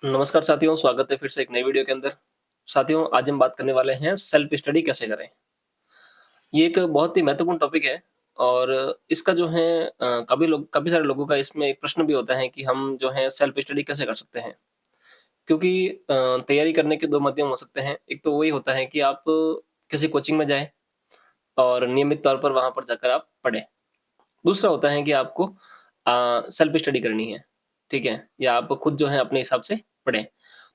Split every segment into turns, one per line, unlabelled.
नमस्कार साथियों, स्वागत है फिर से एक नई वीडियो के अंदर। साथियों, आज हम बात करने वाले हैं सेल्फ स्टडी कैसे करें। ये एक बहुत ही महत्वपूर्ण टॉपिक है और इसका जो है काफ़ी सारे लोगों का इसमें एक प्रश्न भी होता है कि हम जो है सेल्फ स्टडी कैसे कर सकते हैं? क्योंकि तैयारी करने के 2 माध्यम हो सकते हैं। एक तो वही होता है कि आप किसी कोचिंग में जाएँ और नियमित तौर पर वहाँ पर जाकर आप पढ़ें। दूसरा होता है कि आपको सेल्फ स्टडी करनी है, ठीक है? या आप खुद जो है अपने हिसाब से पढ़ें।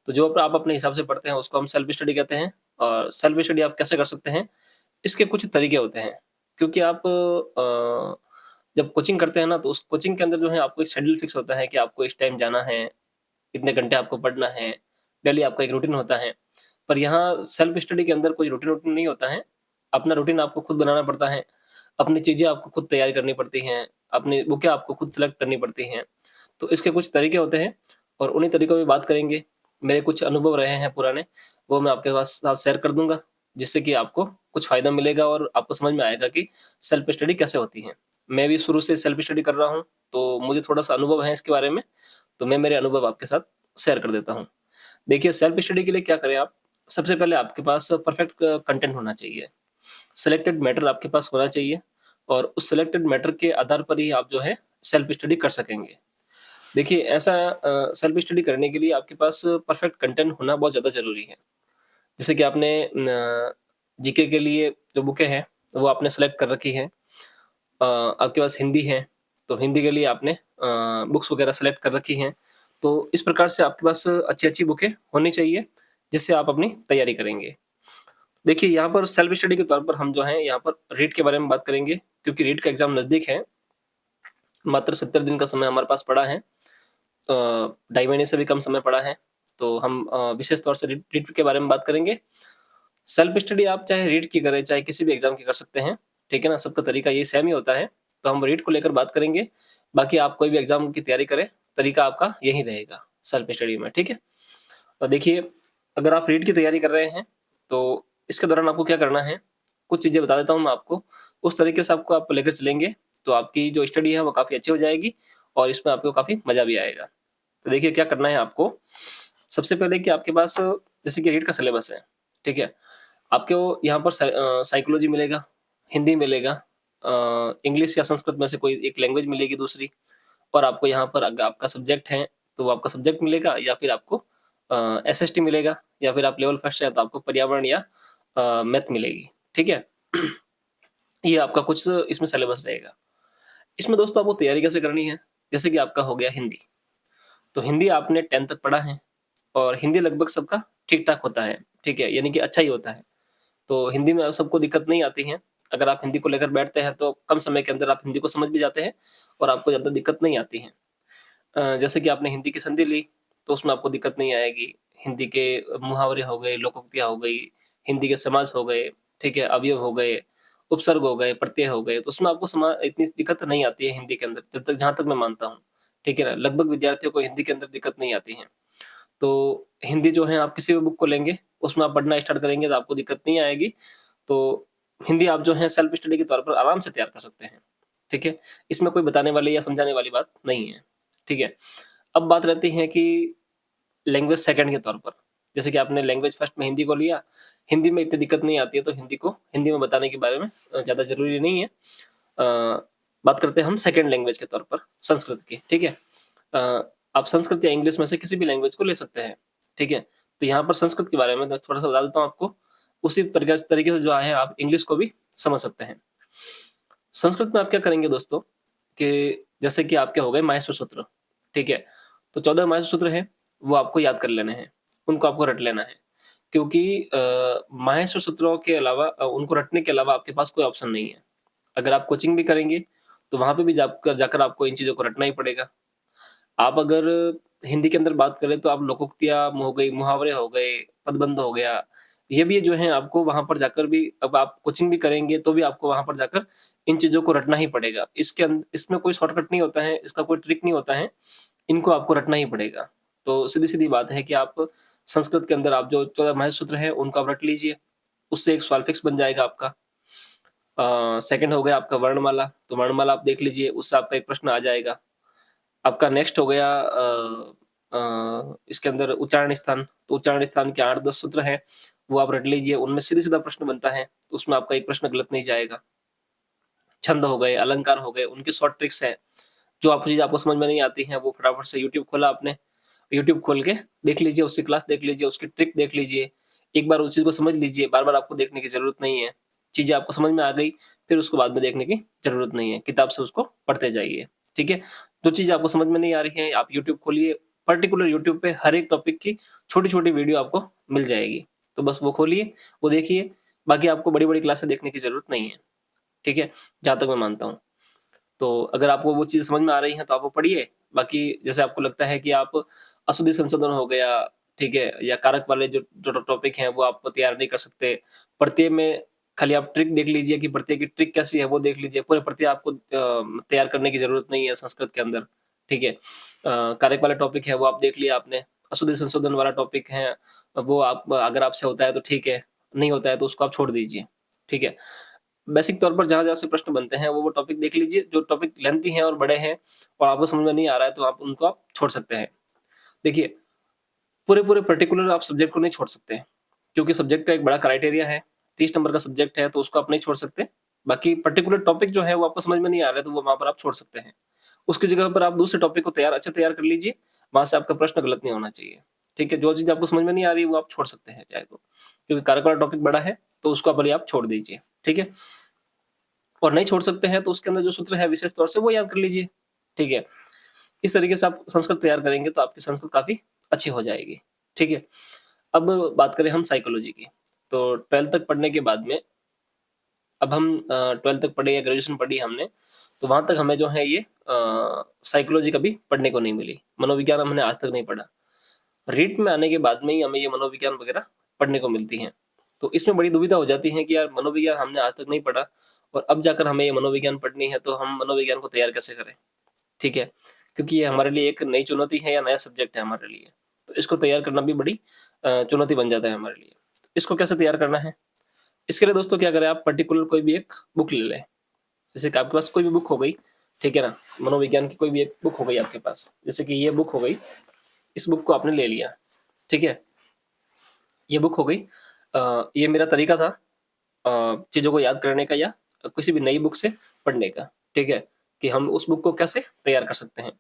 तो जो आप अपने हिसाब से पढ़ते हैं उसको हम सेल्फ स्टडी कहते हैं और सेल्फ स्टडी आप कैसे कर सकते हैं, इसके कुछ तरीके होते हैं। क्योंकि आप जब कोचिंग करते हैं ना तो उस कोचिंग के अंदर जो है आपको एक शेड्यूल फिक्स होता है कि आपको इस टाइम जाना है, इतने घंटे आपको पढ़ना है, डेली आपका एक रूटीन होता है। पर यहाँ सेल्फ स्टडी के अंदर कोई रूटीन नहीं होता है। अपना रूटीन आपको खुद बनाना पड़ता है। अपनी चीज़ें आपको खुद तैयार करनी पड़ती हैं, अपनी बुकें आपको खुद सेलेक्ट करनी पड़ती हैं। तो इसके कुछ तरीके होते हैं और उन्हीं तरीकों में बात करेंगे। मेरे कुछ अनुभव रहे हैं पुराने, वो मैं आपके पास साथ शेयर कर दूँगा, जिससे कि आपको कुछ फ़ायदा मिलेगा और आपको समझ में आएगा कि सेल्फ स्टडी कैसे होती है। मैं भी शुरू से सेल्फ स्टडी कर रहा हूँ, तो मुझे थोड़ा-सा अनुभव है इसके बारे में, तो मैं मेरे अनुभव आपके साथ शेयर कर देता हूँ। देखिए, सेल्फ स्टडी के लिए क्या करें आप, सबसे पहले आपके पास परफेक्ट कंटेंट होना चाहिए। सिलेक्टेड मैटर आपके पास होना चाहिए और उस सिलेक्टेड मैटर के आधार पर ही आप जो है सेल्फ स्टडी कर सकेंगे। देखिए ऐसा सेल्फ स्टडी करने के लिए आपके पास परफेक्ट कंटेंट होना बहुत ज़्यादा ज़रूरी है। जैसे कि आपने जीके के लिए जो बुकें हैं, वो आपने सेलेक्ट कर रखी हैं। आपके पास हिंदी है, तो हिंदी के लिए आपने बुक्स वगैरह सेलेक्ट कर रखी हैं। तो इस प्रकार से आपके पास अच्छी-अच्छी बुकें होनी चाहिए, जिससे आप अपनी तैयारी करेंगे। देखिए, यहाँ पर सेल्फ स्टडी के तौर पर हम जो हैं, यहाँ पर रीट के बारे में बात करेंगे, क्योंकि रीट का एग्ज़ाम नज़दीक है। मात्र 70 दिन का समय हमारे पास पड़ा है। 2.5 महीने से भी कम समय पड़ा है। तो हम विशेष तौर से रीट रीट के बारे में बात करेंगे। सेल्फ स्टडी आप चाहे रीट की करें, चाहे किसी भी एग्ज़ाम की कर सकते हैं, ठीक है ना? सबका तरीका ये सेम ही होता है। तो हम रीट को लेकर बात करेंगे। बाकी आप कोई भी एग्ज़ाम की तैयारी करें, तरीका आपका यही रहेगा सेल्फ स्टडी में, ठीक है? और देखिए, अगर आप रीट की तैयारी कर रहे हैं, तो इसके दौरान आपको क्या करना है, कुछ चीज़ें बता देता हूँ मैं आपको। उस तरीके से आपको आप लेकर चलेंगे, तो आपकी जो स्टडी है, वो काफ़ी अच्छी हो जाएगी और इसमें आपको काफ़ी मज़ा भी आएगा। तो देखिए, क्या करना है आपको, सबसे पहले कि आपके पास जैसे कि रीट का सिलेबस है, ठीक है? आपको यहाँ पर साइकोलॉजी मिलेगा, हिंदी मिलेगा, इंग्लिश या संस्कृत में से कोई एक लैंग्वेज मिलेगी दूसरी और आपको यहाँ पर अगर आपका सब्जेक्ट है, तो वो आपका सब्जेक्ट मिलेगा या फिर आपको एसएसटी मिलेगा या फिर आप लेवल फर्स्ट हैं तो आपको पर्यावरण या मैथ मिलेगी, ठीक है? ये आपका कुछ इसमें सिलेबस रहेगा। इसमें दोस्तों आपको तैयारी कैसे करनी है? जैसे कि आपका हो गया हिंदी, तो हिंदी आपने 10th तक पढ़ा है और हिंदी लगभग सबका ठीक-ठाक होता है, ठीक है? यानी कि अच्छा ही होता है। तो हिंदी में सबको दिक्कत नहीं आती है। अगर आप हिंदी को लेकर बैठते हैं तो कम समय के अंदर आप हिंदी को समझ भी जाते हैं और आपको ज़्यादा दिक्कत नहीं आती है। जैसे कि आपने हिंदी की संधि ली, तो उसमें आपको दिक्कत नहीं आएगी। हिंदी के मुहावरे हो गए, लोकोक्तियाँ हो गई, हिंदी के समास हो गए, ठीक है? अवयव हो गए, उपसर्ग हो गए, प्रत्यय हो गए, तो उसमें आपको इतनी दिक्कत नहीं आती है हिंदी के अंदर, जब तक जहाँ तक मैं मानता हूँ, ठीक है ना? लगभग विद्यार्थियों को हिंदी के अंदर दिक्कत नहीं आती है। तो हिंदी जो है आप किसी भी बुक को लेंगे, उसमें आप पढ़ना स्टार्ट करेंगे तो आपको दिक्कत नहीं आएगी। तो हिंदी आप जो है सेल्फ स्टडी के तौर पर आराम से तैयार कर सकते हैं, ठीक है? इसमें कोई बताने वाली या समझाने वाली बात नहीं है, ठीक है? अब बात रहती है कि लैंग्वेज सेकंड के तौर पर, जैसे कि आपने लैंग्वेज फर्स्ट में हिंदी को लिया, हिंदी में इतनी दिक्कत नहीं आती है तो हिंदी में बताने के बारे में ज़्यादा ज़रूरी नहीं है। बात करते हैं हम सेकंड लैंग्वेज के तौर पर संस्कृत की, ठीक है? आप संस्कृत या इंग्लिश में से किसी भी लैंग्वेज को ले सकते हैं, ठीक है? तो यहाँ पर संस्कृत के बारे में मैं थोड़ा-सा बता देता हूँ आपको, उसी तरीके से जो है आप इंग्लिश को भी समझ सकते हैं। संस्कृत में आप क्या करेंगे दोस्तों कि जैसे कि आपके हो गए माहेश्वर सूत्र, ठीक है? तो 14 माहेश्वर सूत्र हैं, वो आपको याद कर लेने हैं, उनको आपको रट लेना है। क्योंकि माहेश्वर सूत्रों के अलावा उनको रटने के अलावा आपके पास कोई ऑप्शन नहीं है। अगर आप कोचिंग भी करेंगे, तो वहाँ पे भी जाकर आपको इन चीज़ों को रटना ही पड़ेगा। आप अगर हिंदी के अंदर बात करें तो आप लोकोक्तियाँ हो गई, मुहावरे हो गए, पदबंध हो गया, ये भी जो है आपको वहाँ पर जाकर भी अब आप कोचिंग भी करेंगे तो भी आपको वहाँ पर जाकर इन चीज़ों को रटना ही पड़ेगा। इसमें कोई शॉर्टकट नहीं होता है, इसका कोई ट्रिक नहीं होता है, इनको आपको रटना ही पड़ेगा। तो सीधी-सीधी बात है कि आप संस्कृत के अंदर आप जो 14 महसूत्र हैं उनको आप रट लीजिए, उससे एक सॉल्व फिक्स बन जाएगा आपका। सेकंड हो गया आपका वर्णमाला, तो वर्णमाला आप देख लीजिए, उससे आपका एक प्रश्न आ जाएगा। आपका नेक्स्ट हो गया इसके अंदर उच्चारण स्थान, तो उच्चारण स्थान के 8-10 सूत्र हैं, वो आप रट लीजिए, उनमें सीधा-सीधा प्रश्न बनता है, तो उसमें आपका एक प्रश्न गलत नहीं जाएगा। छंद हो गए, अलंकार हो गए, उनकी शॉर्ट ट्रिक्स हैं, जो आप चीज़ आपको समझ में नहीं आती हैं, वो फटाफट से यूट्यूब खोला आपने, यूट्यूब खोल के देख लीजिए, उसकी क्लास देख लीजिए, उसकी ट्रिक देख लीजिए, एक बार उस चीज़ को समझ लीजिए, बार-बार आपको देखने की ज़रूरत नहीं है। चीज़ें आपको समझ में आ गई, फिर उसको बाद में देखने की ज़रूरत नहीं है, किताब से उसको पढ़ते जाइए, ठीक है? जो चीज़ आपको समझ में नहीं आ रही है, आप यूट्यूब खोलिए, पर्टिकुलर यूट्यूब पे हर एक टॉपिक की छोटी-छोटी वीडियो आपको मिल जाएगी, तो बस वो खोलिए, वो देखिए, बाकी आपको बड़ी-बड़ी क्लासें देखने की ज़रूरत नहीं है, ठीक है? जहाँ तक मैं मानता हूँ। तो अगर आपको वो चीज़ समझ में आ रही है तो आप वो पढ़िए, बाकी जैसे आपको लगता है कि आप अशुद्धि संशोधन हो गया, ठीक है? या कारक वाले जो टॉपिक हैं वो आप तैयार नहीं कर सकते, प्रत्यय में खाली आप ट्रिक देख लीजिए कि प्रत्यय की ट्रिक कैसी है वो देख लीजिए, पूरे प्रत्यय आपको तैयार करने की ज़रूरत नहीं है संस्कृत के अंदर, ठीक है? कारक वाला टॉपिक है वो आप देख लिया आपने, अशुद्धि संशोधन वाला टॉपिक है, वो आप अगर आपसे होता है तो ठीक है, नहीं होता है तो उसको आप छोड़ दीजिए, ठीक है? बेसिक तौर पर जहाँ-जहाँ से प्रश्न बनते हैं, वो टॉपिक देख लीजिए, जो टॉपिक लेंथी हैं और बड़े हैं और आपको समझ में नहीं आ रहा है, तो आप उनको आप छोड़ सकते हैं। देखिए, पूरे-पूरे पर्टिकुलर आप सब्जेक्ट को नहीं छोड़ सकते, क्योंकि सब्जेक्ट का एक बड़ा क्राइटेरिया है, 30 नंबर का सब्जेक्ट है, तो उसको आप नहीं छोड़ सकते। बाकी पर्टिकुलर टॉपिक जो है, वो आपको समझ में नहीं आ रहा है, तो वो वहाँ पर आप छोड़ सकते हैं। उसकी जगह पर आप दूसरे टॉपिक को तैयार कर लीजिए, वहाँ से आपका प्रश्न गलत नहीं होना चाहिए, ठीक है? जो चीज़ आपको समझ में नहीं आ रही है, वो आप छोड़ सकते हैं चाहे तो, क्योंकि कारक वाला टॉपिक बड़ा है, तो उसको भले आप छोड़ दीजिए, ठीक है? और नहीं छोड़ सकते हैं तो उसके अंदर जो सूत्र है विशेष तौर से वो याद कर लीजिए, ठीक है? इस तरीके से आप संस्कृत तैयार करेंगे तो आपकी संस्कृत काफ़ी अच्छी हो जाएगी, ठीक है? अब बात करें हम साइकोलॉजी की, तो 12th तक पढ़ने के बाद में अब हम 12th तक पढ़े या ग्रेजुएशन पढ़ी हमने, तो वहाँ तक हमें जो है ये साइकोलॉजी कभी पढ़ने को नहीं मिली, मनोविज्ञान हमने आज तक नहीं पढ़ा। रीट में आने के बाद में ही हमें ये मनोविज्ञान वगैरह पढ़ने को मिलती हैं। तो इसमें बड़ी दुविधा हो जाती है कि यार मनोविज्ञान हमने आज तक नहीं पढ़ा और अब जाकर हमें ये मनोविज्ञान पढ़नी है तो हम मनोविज्ञान को तैयार कैसे करें? ठीक है? क्योंकि ये हमारे लिए एक नई चुनौती है या नया सब्जेक्ट है हमारे लिए। तो इसको तैयार करना भी बड़ी चुनौती बन जाता है हमारे लिए। तो इसको कैसे तैयार करना है? इसके लिए दोस्तों क्या करें आप पर्टिकुलर कोई भी एक बुक ले लें। जैसे कि आपके पास कोई भी बुक हो गई, ठीक है ना? मनोविज्ञान की कोई भी एक बुक हो गई आपके पास। जैसे कि ये बुक हो गई, इस बुक को आपने ले लिया, ठीक है? ये बुक हो गई। ये मेरा तरीका था चीज़ों को याद करने का या किसी भी नई बुक से पढ़ने का, ठीक है? कि हम उस बुक को कैसे तैयार कर सकते हैं।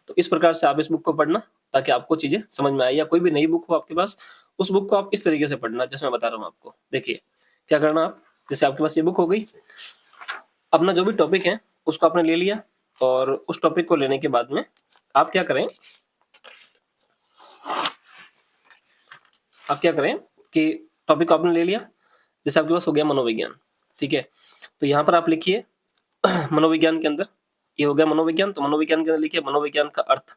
तो इस प्रकार से आप इस बुक को पढ़ना ताकि आपको चीज़ें समझ में आए या कोई भी नई बुक हो आपके पास, उस बुक को आप इस तरीके से पढ़ना जैसे मैं बता रहा हूँ आपको। देखिए, क्या करना आप, जैसे आपके पास ये बुक हो गई, अपना जो भी टॉपिक है उसको आपने ले लिया और उस टॉपिक को लेने के बाद में आप क्या करें कि टॉपिक को आपने ले लिया, जैसे आपके पास हो गया मनोविज्ञान, ठीक है? तो यहाँ पर आप लिखिए मनोविज्ञान के अंदर, ये हो गया मनोविज्ञान, तो मनोविज्ञान के अंदर लिखिए मनोविज्ञान का अर्थ।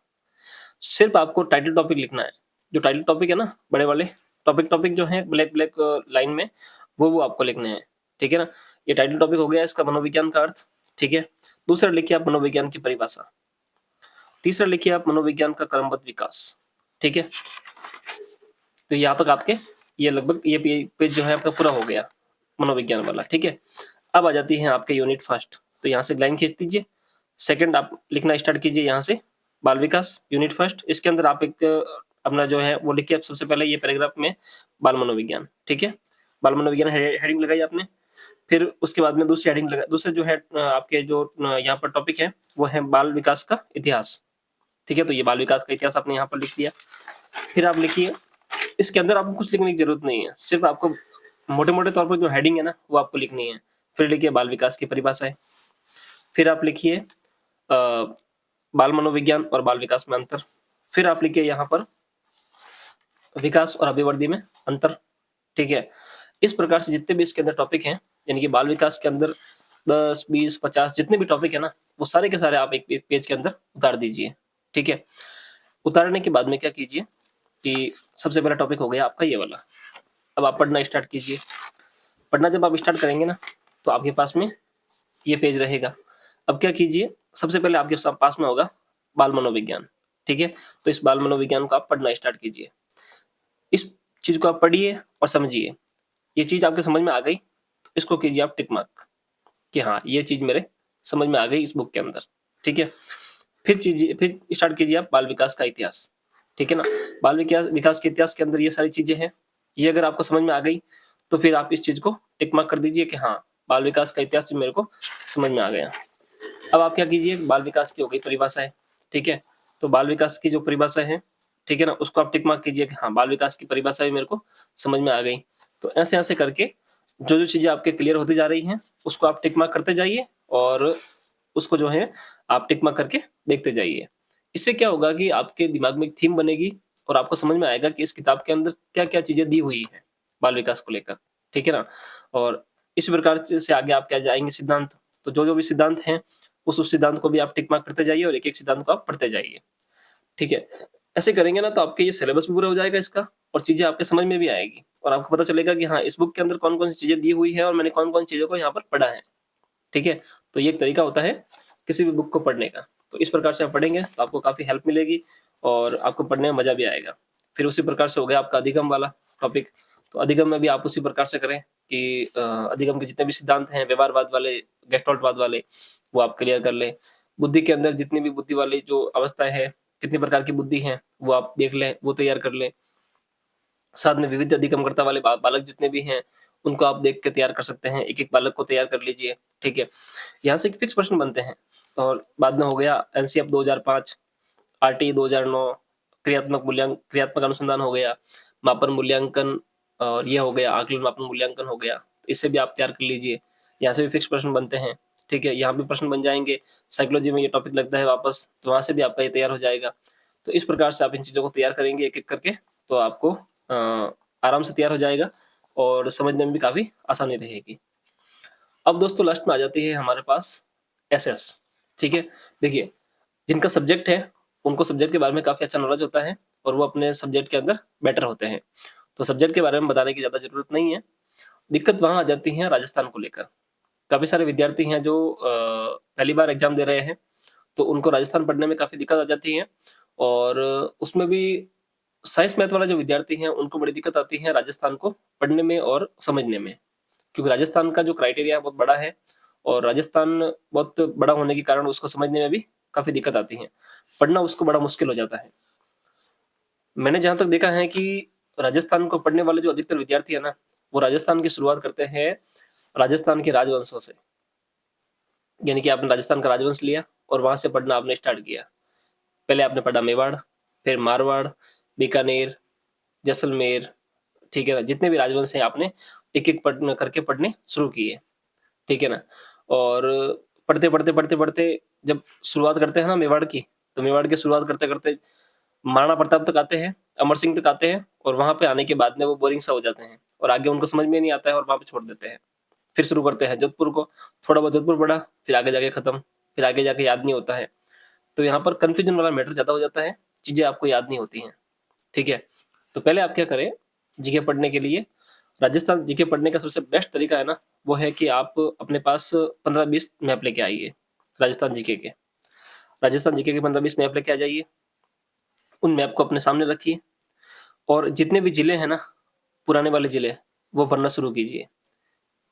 सिर्फ आपको टाइटल टॉपिक लिखना है। जो टाइटल टॉपिक है ना, बड़े वाले टॉपिक जो हैं ब्लैक लाइन में, वो आपको लिखने हैं, ठीक है ना? ये टाइटल टॉपिक हो गया इसका मनोविज्ञान का अर्थ, ठीक है? दूसरा लिखिए आप मनोविज्ञान की परिभाषा। तीसरा लिखिए आप मनोविज्ञान का क्रमबद्ध विकास, ठीक है? तो यहाँ तक आपके ये लगभग ये पेज जो है आपका पूरा हो गया मनोविज्ञान वाला, ठीक है? अब आ जाती है आपके यूनिट फर्स्ट, तो यहाँ से लाइन खींच दीजिए, सेकंड आप लिखना स्टार्ट कीजिए यहाँ से, बाल विकास यूनिट फर्स्ट, इसके अंदर आप एक अपना जो है वो लिखिए सबसे पहले ये पैराग्राफ में बाल मनोविज्ञान, ठीक है? बाल मनोविज्ञान हेडिंग लगाई आपने, फिर उसके बाद में दूसरी हेडिंग लगा, दूसरे जो है आपके जो यहाँ पर टॉपिक है वो है बाल विकास का इतिहास, ठीक है? तो ये बाल विकास का इतिहास आपने यहाँ पर लिख दिया। फिर आप लिखिए, इसके अंदर आपको कुछ लिखने की जरूरत नहीं है, सिर्फ आपको मोटे-मोटे तौर पर जो हेडिंग है ना वो आपको लिखनी है। फिर लिखिए बाल विकास की परिभाषाएं, फिर आप लिखिए बाल मनोविज्ञान और बाल विकास में अंतर, फिर आप लिखिए यहाँ पर विकास और अभिवृद्धि में अंतर, ठीक है? इस प्रकार से जितने भी इसके अंदर टॉपिक हैं, यानी कि बाल विकास के अंदर 10, 20, 50 जितने भी टॉपिक है ना, वो सारे के सारे आप एक पेज के अंदर उतार दीजिए, ठीक है? उतारने के बाद में क्या कीजिए कि सबसे पहला टॉपिक हो गया आपका ये वाला। अब आप पढ़ना स्टार्ट कीजिए। पढ़ना जब आप स्टार्ट करेंगे ना, तो आपके पास में ये पेज रहेगा। अब क्या कीजिए, सबसे पहले आपके पास में होगा बाल मनोविज्ञान, ठीक है? तो इस बाल मनोविज्ञान को आप पढ़ना स्टार्ट कीजिए। इस चीज को आप पढ़िए और समझिए। ये चीज आपके समझ में आ गई, तो इसको कीजिए आप टिक मार्क कि हाँ ये चीज मेरे समझ में आ गई इस बुक के अंदर, ठीक है? फिर स्टार्ट कीजिए आप बाल विकास का इतिहास, ठीक है ना? बाल विकास विकास के इतिहास के अंदर ये सारी चीज़ें हैं। ये अगर आपको समझ में आ गई, तो फिर आप इस चीज़ को टिक मार्क कर दीजिए कि हाँ, बाल विकास का इतिहास भी मेरे को समझ में आ गया। अब आप क्या कीजिए, बाल विकास की हो गई परिभाषाएँ, ठीक है? तो बाल विकास की जो परिभाषा है, ठीक है ना? उसको आप टिक मार्क कीजिए कि हाँ, बाल विकास की परिभाषा भी मेरे को समझ में आ गई। तो ऐसे-ऐसे करके जो-जो चीज़ें आपके क्लियर होती जा रही हैं, उसको आप टिक मार्क करते जाइए और उसको जो है आप टिक मार्क करके देखते जाइए। इससे क्या होगा कि आपके दिमाग में एक थीम बनेगी और आपको समझ में आएगा कि इस किताब के अंदर क्या-क्या चीज़ें दी हुई हैं, बाल विकास को लेकर, ठीक है ना? और इस प्रकार से आगे आप क्या जाएँगे सिद्धांत, तो जो-जो भी सिद्धांत हैं, उस सिद्धांत को भी आप टिक मार्क करते जाइए और एक-एक सिद्धांत को आप पढ़ते जाइए, ठीक है? ऐसे करेंगे ना तो आपके ये सिलेबस भी पूरा हो जाएगा इसका और चीज़ें आपके समझ में भी आएगी और आपको पता चलेगा कि हाँ, इस बुक के अंदर कौन-कौन सी चीज़ें दी हुई हैं और मैंने कौन-कौन चीज़ों को यहाँ पर पढ़ा है, ठीक है? तो ये एक तरीका होता है किसी भी बुक को पढ़ने का। तो इस प्रकार से आप पढ़ेंगे तो आपको काफ़ी हेल्प मिलेगी और आपको पढ़ने में मज़ा भी आएगा। फिर उसी प्रकार से हो गया आपका अधिगम वाला टॉपिक, तो अधिगम में भी आप उसी प्रकार से करें कि अधिगम के जितने भी सिद्धांत हैं व्यवहारवाद वाले, गेस्टोल्टवाद वाले, वो आप क्लियर कर लें। बुद्धि के अंदर जितनी भी बुद्धि वाली जो अवस्थाएँ हैं, कितनी प्रकार की बुद्धि हैं, वो आप देख लें, वो तैयार कर लें। साथ में विविध अधिगमकर्ता वाले बालक जितने भी हैं, उनको आप देख के तैयार कर सकते हैं। एक-एक बालक को तैयार कर लीजिए, ठीक है? यहाँ से फिक्स प्रश्न बनते हैं और बाद में हो गया एनसीएफ 2005, आरटी 2009, क्रियात्मक अनुसंधान हो गया, मापन मूल्यांकन और ये हो गया आकलन मापन मूल्यांकन हो गया। इससे भी आप तैयार कर लीजिए। यहाँ से भी फिक्स प्रश्न बनते हैं, ठीक है? यहाँ भी प्रश्न बन जाएँगे। साइकोलॉजी में ये टॉपिक लगता है वापस, तो वहाँ से भी आपका ये तैयार हो जाएगा। तो इस प्रकार से आप इन चीज़ों को तैयार करेंगे एक-एक करके, तो आपको आराम से तैयार हो जाएगा और समझने में भी काफ़ी आसानी रहेगी। अब दोस्तों लास्ट में आ जाती है हमारे पास एसएस, ठीक है? देखिए, जिनका सब्जेक्ट है, उनको सब्जेक्ट के बारे में काफ़ी अच्छा नॉलेज होता है और वो अपने सब्जेक्ट के अंदर बेटर होते हैं। तो सब्जेक्ट के बारे में बताने की ज़्यादा ज़रूरत नहीं है। दिक्कत वहाँ आ जाती है राजस्थान को लेकर। काफ़ी सारे विद्यार्थी हैं जो पहली बार एग्ज़ाम दे रहे हैं, तो उनको राजस्थान पढ़ने में काफ़ी दिक्कत आ जाती है और उसमें भी साइंस मैथ वाला जो विद्यार्थी हैं, उनको बड़ी दिक्कत आती है राजस्थान को पढ़ने में और समझने में। क्योंकि राजस्थान का जो क्राइटेरिया है बहुत बड़ा है और राजस्थान बहुत बड़ा होने के कारण उसको समझने में भी काफ़ी दिक्कत आती है। पढ़ना उसको बड़ा मुश्किल हो जाता है। मैंने जहाँ तक देखा है कि राजस्थान को पढ़ने वाले जो अधिकतर विद्यार्थी है ना, वो राजस्थान की शुरुआत करते हैं राजस्थान के राजवंशों से। यानी कि आपने राजस्थान का राजवंश लिया और वहाँ से पढ़ना आपने स्टार्ट किया। पहले आपने पढ़ा मेवाड़, फिर मारवाड़, बीकानेर, जैसलमेर, ठीक है ना? जितने भी राजवंश हैं आपने एक-एक करके पढ़ने शुरू किए, ठीक है ना? और पढ़ते-पढ़ते जब शुरुआत करते हैं ना मेवाड़ की, तो मेवाड़ की शुरुआत करते-करते महाराणा प्रताप तक आते हैं, अमर सिंह तक आते हैं और वहाँ पे आने के बाद में वो बोरिंग सा हो जाते हैं और आगे उनको समझ में नहीं आता है और वहाँ पे छोड़ देते हैं। फिर शुरू करते हैं जोधपुर को, थोड़ा बहुत जोधपुर पढ़ा, फिर आगे जाके खत्म, फिर आगे जाके याद नहीं होता है। तो यहाँ पर कन्फ्यूजन वाला मैटर ज़्यादा हो जाता है, चीज़ें आपको याद नहीं होती हैं, ठीक है? तो पहले आप क्या करें, जीके पढ़ने के लिए राजस्थान जीके पढ़ने का सबसे बेस्ट तरीका है ना, वो है कि आप अपने पास 15-20 मैप लेके आइए, राजस्थान जीके के। राजस्थान जीके के 15-20 मैप लेके आ जाइए, उन मैप को अपने सामने रखिए और जितने भी जिले हैं ना, पुराने वाले जिले, वो पढ़ना शुरू कीजिए,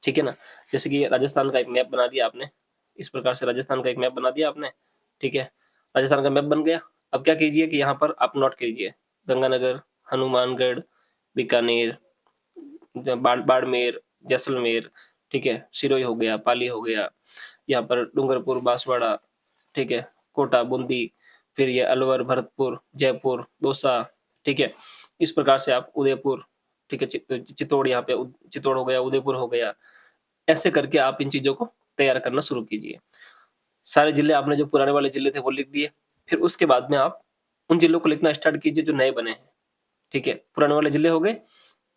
ठीक है ना? जैसे कि राजस्थान का एक मैप बना दिया आपने, इस प्रकार से राजस्थान का एक मैप बना दिया आपने, ठीक है? राजस्थान का मैप बन गया, अब क्या कीजिए कि यहाँ पर आप नोट कीजिए, गंगानगर, हनुमानगढ़, बीकानेर, बाड़मेर, जैसलमेर, ठीक है? सिरोही हो गया, पाली हो गया, यहाँ पर डूंगरपुर, बांसवाड़ा, ठीक है? कोटा, बूंदी, फिर ये अलवर, भरतपुर, जयपुर, दौसा, ठीक है? इस प्रकार से आप उदयपुर, ठीक है? चित्तौड़ यहाँ पे चित्तौड़ हो गया, उदयपुर हो गया, ऐसे करके आप इन चीज़ों को तैयार करना शुरू कीजिए। सारे जिले आपने जो पुराने वाले जिले थे वो लिख दिए, फिर उसके बाद में आप उन जिलों को लिखना स्टार्ट कीजिए जो नए बने हैं, ठीक है? पुराने वाले जिले हो गए,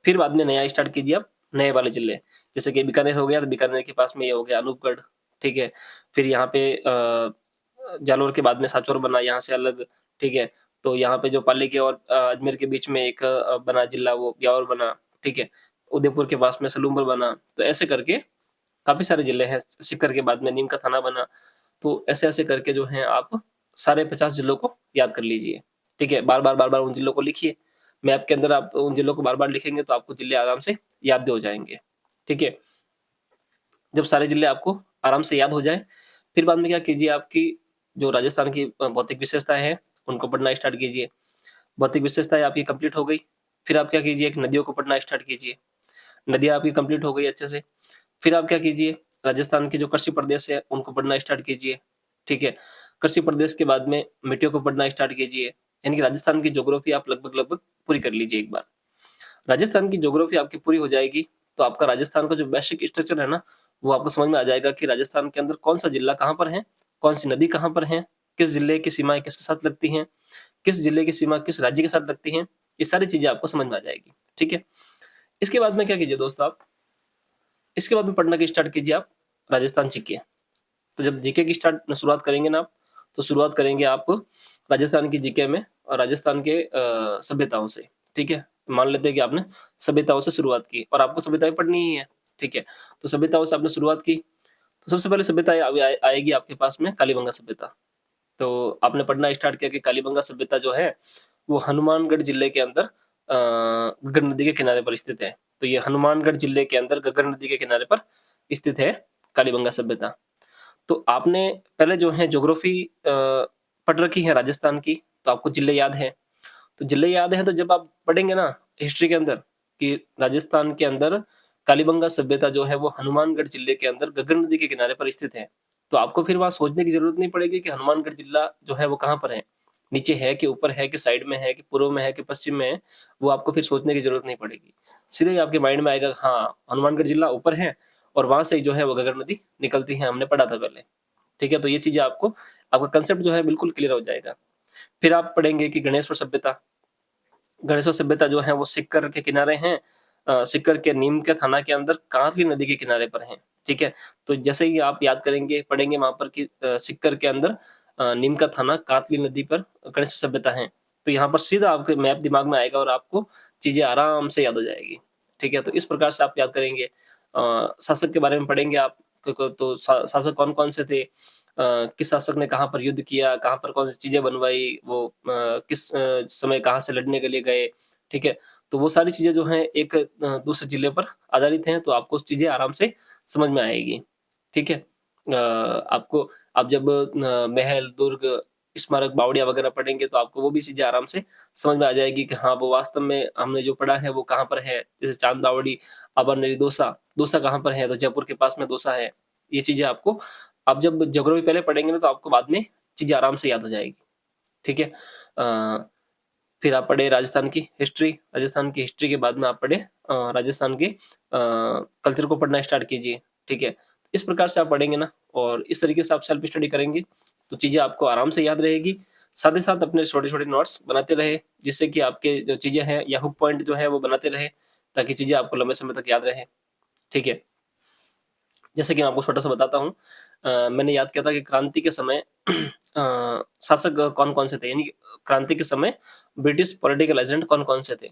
फिर बाद में नया स्टार्ट कीजिए आप नए वाले जिले। जैसे कि बीकानेर हो गया तो बीकानेर के पास में ये हो गया अनूपगढ़, ठीक है? फिर यहाँ पे जालोर के बाद में सांचौर बना यहाँ से अलग, ठीक है? तो यहाँ पे जो पाली के और अजमेर के बीच में एक बना जिला वो ब्यावर बना, ठीक है? उदयपुर के पास में सलूम्बर बना, तो ऐसे करके काफ़ी सारे जिले हैं, सीकर के बाद में नीम का थाना बना, तो ऐसे-ऐसे करके जो है आप सारे 50 जिलों को याद कर लीजिए, ठीक है? बार-बार उन जिलों को लिखिए, मैप के अंदर आप उन जिलों को बार-बार लिखेंगे तो आपको जिले आराम से याद भी हो जाएँगे, ठीक है? जब सारे जिले आपको आराम से याद हो जाएँ, फिर बाद में क्या कीजिए आपकी जो राजस्थान की भौतिक विशेषताएँ हैं, उनको पढ़ना स्टार्ट कीजिए। भौतिक विशेषताएँ आपकी कंप्लीट हो गई। फिर आप क्या कीजिए, एक नदियों को पढ़ना स्टार्ट कीजिए। नदियाँ आपकी कंप्लीट हो गई अच्छे से। फिर आप क्या कीजिए, राजस्थान के जो कृषि प्रदेश है, उनको पढ़ना स्टार्ट कीजिए, ठीक है? कृषि प्रदेश के बाद में मिट्टियों को पढ़ना स्टार्ट कीजिए। यानी कि राजस्थान की ज्योग्राफी आप लगभग-लगभग पूरी कर लीजिए एक बार। राजस्थान की ज्योग्राफी आपकी पूरी हो जाएगी, तो आपका राजस्थान का जो बेसिक स्ट्रक्चर है ना, वो आपको समझ में आ जाएगा कि राजस्थान के अंदर कौन-सा जिला कहाँ पर है, कौन-सी नदी कहाँ पर है, किस जिले की सीमाएँ किसके साथ लगती हैं, किस जिले की सीमा किस राज्य के साथ लगती हैं, ये सारी चीज़ें आपको समझ में आ जाएगी, ठीक है? इसके बाद में क्या कीजिए दोस्तों आप, इसके बाद में पढ़ना की स्टार्ट कीजिए आप राजस्थान जीके। तो जब जीके की शुरुआत करेंगे ना आप, तो शुरुआत करेंगे आप राजस्थान की जीके में और राजस्थान के सभ्यताओं से, ठीक है? मान लेते हैं कि आपने सभ्यताओं से शुरुआत की और आपको सभ्यताएँ पढ़नी ही है, ठीक है? तो सभ्यताओं से आपने शुरुआत की, तो सबसे पहले सभ्यता आएगी आपके पास में कालीबंगा सभ्यता। तो आपने पढ़ना स्टार्ट किया कि कालीबंगा सभ्यता जो है, वो हनुमानगढ़ जिले के अंदर घग्गर नदी के किनारे पर स्थित है। तो ये हनुमानगढ़ जिले के अंदर घग्गर नदी के किनारे पर स्थित है कालीबंगा सभ्यता। तो आपने पहले जो है ज्योग्राफी पढ़ रखी है राजस्थान की, तो आपको जिले याद हैं। तो जिले याद हैं तो जब आप पढ़ेंगे ना हिस्ट्री के अंदर कि राजस्थान के अंदर कालीबंगा सभ्यता जो है वो हनुमानगढ़ जिले के अंदर घग्गर नदी के किनारे पर स्थित है। तो आपको फिर वहाँ सोचने की ज़रूरत नहीं पड़ेगी कि हनुमानगढ़ जिला जो है वो कहाँ पर है? नीचे है कि ऊपर है कि साइड में है कि पूर्व में है कि पश्चिम में है? वो आपको फिर सोचने की ज़रूरत नहीं पड़ेगी। सीधे ही आपके माइंड में आएगा हाँ, हनुमानगढ़ जिला ऊपर है और वहाँ से ही जो है वो घग्गर नदी निकलती है, हमने पढ़ा था पहले। ठीक है? तो ये चीज़ें आपको आपका कांसेप्ट जो है बिल्कुल क्लियर हो जाएगा। फिर आप पढ़ेंगे कि गणेश्वर सभ्यता। गणेश्वर सभ्यता जो है वो सिक्कर के किनारे हैं। सिक्कर के नीम के थाना के अंदर कांतली नदी के किनारे पर हैं, ठीक है? तो जैसे ही आप याद करेंगे, पढ़ेंगे वहाँ पर कि सिक्कर के अंदर नीम का थाना कांतली नदी पर गणेश्वर सभ्यता है। तो यहाँ पर सीधा आपके मैप दिमाग में आएगा और आपको चीज़ें आराम से याद हो जाएगी, ठीक है? तो इस प्रकार से आप याद करेंगे। शासक के बारे में पढ़ेंगे आप क तो शासक कौन-कौन से थे? किस शासक ने कहाँ पर युद्ध किया, कहाँ पर कौन-सी चीज़ें बनवाई, वो किस समय कहाँ से लड़ने के लिए गए, ठीक है? तो वो सारी चीज़ें जो हैं एक दूसरे जिले पर आधारित हैं, तो आपको चीज़ें आराम से समझ में आएगी, ठीक है? आपको आप जब महल, दुर्ग, स्मारक, बावड़ियाँ वगैरह पढ़ेंगे तो आपको वो भी चीज़ें आराम से समझ में आ जाएगी कि हाँ, वो वास्तव में हमने जो पढ़ा है वो कहाँ पर है। जैसे चाँद बावड़ी, अमरनेरी, दौसा, दौसा कहाँ पर है? तो जयपुर के पास में दौसा है। ये चीज़ें आपको आप जब ज्योग्राफी पहले पढ़ेंगे ना तो आपको बाद में चीज़ें आराम से याद हो जाएगी, ठीक है? फिर आप पढ़े राजस्थान की हिस्ट्री के बाद में आप पढ़े राजस्थान के कल्चर को पढ़ना स्टार्ट कीजिए, ठीक है? इस प्रकार से आप पढ़ेंगे ना और इस तरीके से आप सेल्फ स्टडी करेंगे, तो चीज़ें आपको आराम से याद रहेगी। साथ ही साथ अपने छोटे-छोटे नोट्स बनाते रहे, जिससे कि आपके जो चीज़ें हैं या हुक पॉइंट जो है वो बनाते रहे, ताकि चीज़ें आपको लंबे समय तक याद रहें, ठीक है? जैसे कि मैं आपको छोटा-सा बताता हूँ। मैंने याद किया था कि क्रांति के समय शासक कौन-कौन से थे, यानी कि क्रांति के समय ब्रिटिश पॉलिटिकल एजेंट कौन-कौन से थे,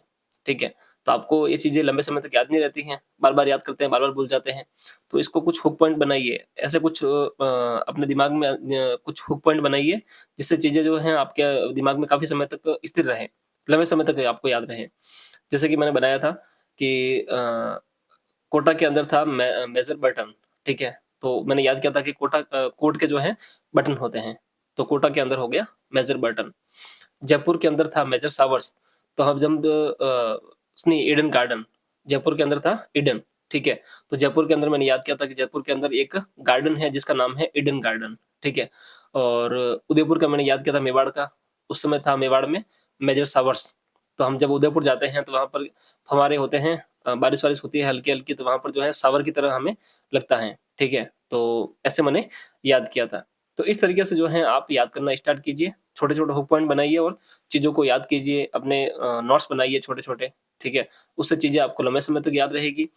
ठीक है? तो आपको ये चीज़ें लंबे समय तक याद नहीं रहती हैं, बार-बार याद करते हैं, बार-बार भूल जाते हैं। तो इसको कुछ हुक पॉइंट बनाइए, ऐसे कुछ अपने दिमाग में कुछ हुक पॉइंट बनाइए, जिससे चीज़ें जो हैं आपके दिमाग में काफ़ी समय तक स्थिर रहें, लंबे समय तक आपको याद रहें। जैसे कि मैंने बनाया था कि कोटा के अंदर था मेजर बटन, ठीक है? तो मैंने याद किया था कि कोट के जो हैं बटन होते हैं, तो कोटा के अंदर हो गया मेजर बटन। जयपुर के अंदर था मेजर शावर्स, तो हम जब नहीं ईडन गार्डन, जयपुर के अंदर था ईडन, ठीक है? तो जयपुर के अंदर मैंने याद किया था कि जयपुर के अंदर एक गार्डन है जिसका नाम है ईडन गार्डन, ठीक है? और उदयपुर का मैंने याद किया था मेवाड़ का, उस समय था मेवाड़ में मेजर शावर्स। तो हम जब उदयपुर जाते हैं तो वहाँ पर फव्वारे होते हैं, बारिश-वारिश होती है हल्की-हल्की, तो वहाँ पर जो है शावर की तरह हमें लगता है, ठीक है? तो ऐसे मैंने याद किया था। तो इस तरीके से जो है आप याद करना स्टार्ट कीजिए, छोटे-छोटे हुक पॉइंट बनाइए और चीज़ों को याद कीजिए, अपने नोट्स बनाइए छोटे-छोटे, ठीक है? उससे चीज़ें आपको लंबे समय तक याद रहेगी।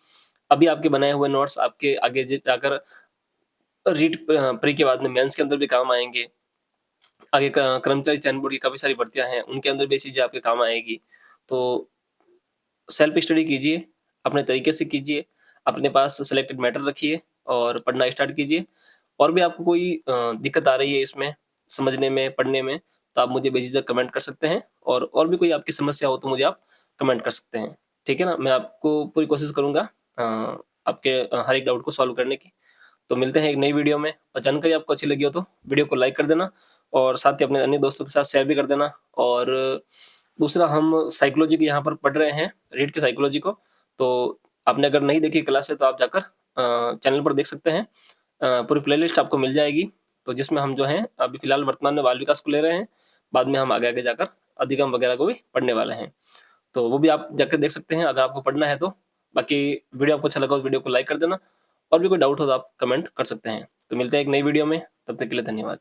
अभी आपके बनाए हुए नोट्स आपके आगे जाकर रीट प्री के बाद में मेंस के अंदर भी काम आएँगे। आगे कर्मचारी चयन बोर्ड की काफ़ी सारी भर्तियाँ हैं, उनके अंदर भी ये चीज़ें आपके काम आएगी। तो सेल्फ स्टडी कीजिए, अपने तरीके से कीजिए, अपने पास सिलेक्टेड मैटर रखिए और पढ़ना स्टार्ट कीजिए। और भी आपको कोई दिक्कत आ रही है इसमें, समझने में, पढ़ने में, तो आप मुझे बेझिझक कमेंट कर सकते हैं और भी कोई आपकी समस्या हो तो मुझे आप कमेंट कर सकते हैं। ठीक है ना? मैं आपको पूरी कोशिश करूँगा आपके हर एक डाउट को सॉल्व करने की। तो मिलते हैं एक नई वीडियो में और जानकारी आपको अच्छी लगी हो तो वीडियो को लाइक कर देना और साथ ही अपने अन्य दोस्तों के साथ शेयर भी कर देना और दूसरा हम साइकोलॉजी की यहाँ पर पढ़ रहे हैं, रीड की साइकोलॉजी को। तो आपने अगर नहीं देखी क्लास है तो आप जाकर चैनल पर देख सकते हैं। पूरी प्लेलिस्ट आपको मिल जाएगी। तो जिसमें हम जो हैं अभी फ़िलहाल वर्तमान में बाल विकास को ले रहे हैं, बाद में हम आगे-आगे जाकर अधिगम वगैरह को भी पढ़ने वाले हैं। तो वो भी आप जाकर देख सकते हैं अगर आपको पढ़ना है तो। बाकी वीडियो आपको अच्छा लगा हो, वीडियो को लाइक कर देना और भी कोई डाउट हो तो आप कमेंट कर सकते हैं। तो मिलते हैं एक नई वीडियो में, तब तक के लिए धन्यवाद।